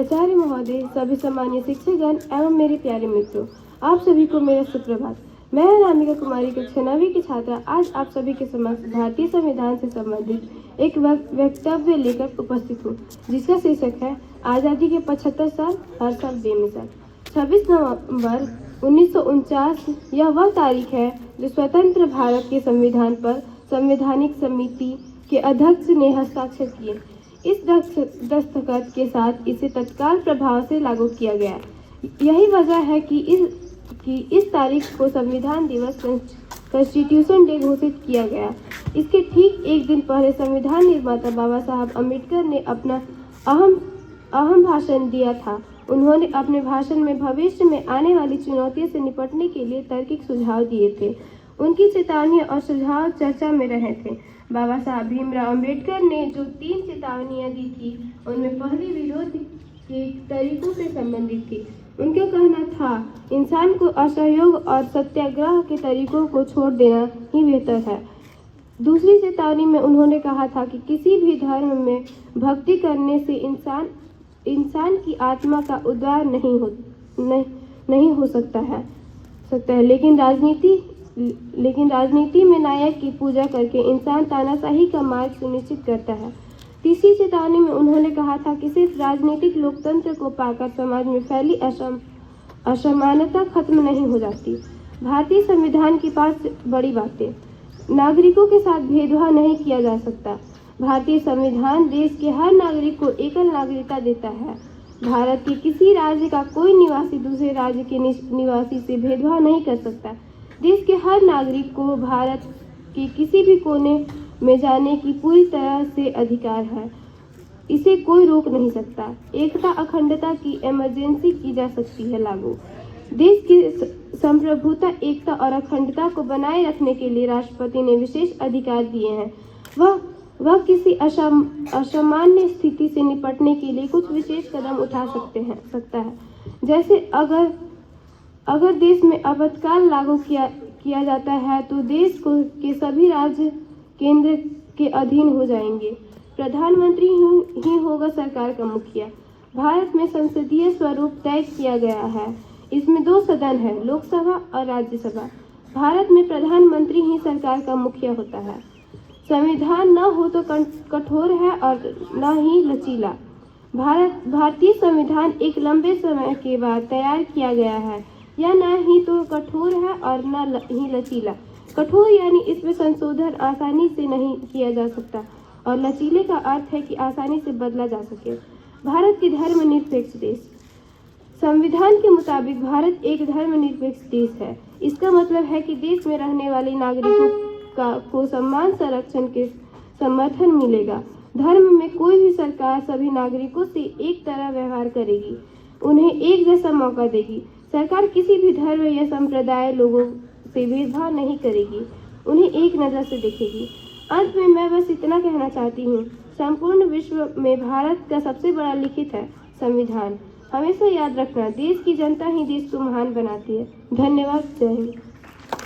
आचार्य महोदय, सभी सम्मानीय शिक्षकगण एवं मेरे प्यारे मित्रों, आप सभी को मेरा सुप्रभात। मैं अनामिका कुमारी कक्षा 9वीं की छात्रा आज आप सभी के समक्ष भारतीय संविधान से संबंधित एक वक्तव्य लेकर उपस्थित हूँ, जिसका शीर्षक है आज़ादी के 75 साल हर साल बेमिसाल। 26 नवंबर 1949 यह वह तारीख है जो स्वतंत्र भारत के संविधान पर संवैधानिक समिति के अध्यक्ष ने हस्ताक्षर किए। इस दस्तखत के साथ इसे तत्काल प्रभाव से लागू किया गया। यही वजह है कि इस तारीख को संविधान दिवस कॉन्स्टिट्यूशन डे घोषित किया गया। इसके ठीक एक दिन पहले संविधान निर्माता बाबा साहब अम्बेडकर ने अपना अहम भाषण दिया था। उन्होंने अपने भाषण में भविष्य में आने वाली चुनौतियों से निपटने के लिए तार्किक सुझाव दिए थे। उनकी चेतावनियां और सुझाव चर्चा में रहे थे। बाबा साहब भीमराव अम्बेडकर ने जो 3 चेतावनियां दी थी, उनमें पहली विरोध के तरीकों से संबंधित थी। उनका कहना था, इंसान को असहयोग और सत्याग्रह के तरीकों को छोड़ देना ही बेहतर है। दूसरी चेतावनी में उन्होंने कहा था कि किसी भी धर्म में भक्ति करने से इंसान की आत्मा का उद्धार नहीं हो सकता है, लेकिन राजनीति में नायक की पूजा करके इंसान तानाशाही का मार्ग सुनिश्चित करता है। तीसरी चेतावनी में उन्होंने कहा था कि सिर्फ राजनीतिक लोकतंत्र को पाकर समाज में फैली असमानता खत्म नहीं हो जाती। भारतीय संविधान के पास बड़ी बातें। नागरिकों के साथ भेदभाव नहीं किया जा सकता। भारतीय संविधान देश के हर नागरिक को एकल नागरिकता देता है। भारत के किसी राज्य का कोई निवासी दूसरे राज्य के निवासी से भेदभाव नहीं कर सकता। देश के हर नागरिक को भारत के किसी भी कोने में जाने की पूरी तरह से अधिकार है। इसे कोई रोक नहीं सकता। एकता अखंडता की इमरजेंसी की जा सकती है लागू। देश की संप्रभुता, एकता और अखंडता को बनाए रखने के लिए राष्ट्रपति ने विशेष अधिकार दिए हैं। वह किसी असामान्य स्थिति से निपटने के लिए कुछ विशेष कदम उठा सकता है। जैसे अगर देश में आपातकाल लागू किया जाता है तो देश के सभी राज्य केंद्र के अधीन हो जाएंगे। प्रधानमंत्री ही होगा सरकार का मुखिया। भारत में संसदीय स्वरूप तय किया गया है। इसमें 2 सदन है, लोकसभा और राज्यसभा। भारत में प्रधानमंत्री ही सरकार का मुखिया होता है। संविधान न हो तो कठोर है और न ही लचीला। भारतीय संविधान एक लंबे समय के बाद तैयार किया गया है। यह न ही तो कठोर है और न ही लचीला। कठोर यानी इसमें संशोधन आसानी से नहीं किया जा सकता और लचीले का अर्थ है कि आसानी से बदला जा सके। भारत के धर्मनिरपेक्ष देश। संविधान के मुताबिक भारत एक धर्मनिरपेक्ष देश है। इसका मतलब है कि देश में रहने वाले नागरिकों को समान संरक्षण के समर्थन मिलेगा। धर्म में कोई भी सरकार सभी नागरिकों से एक तरह व्यवहार करेगी, उन्हें एक जैसा मौका देगी। सरकार किसी भी धर्म या संप्रदाय लोगों से भेदभाव नहीं करेगी, उन्हें एक नज़र से देखेगी। अंत में मैं बस इतना कहना चाहती हूँ, संपूर्ण विश्व में भारत का सबसे बड़ा लिखित है संविधान। हमेशा याद रखना, देश की जनता ही देश को महान बनाती है। धन्यवाद। जय हिंद।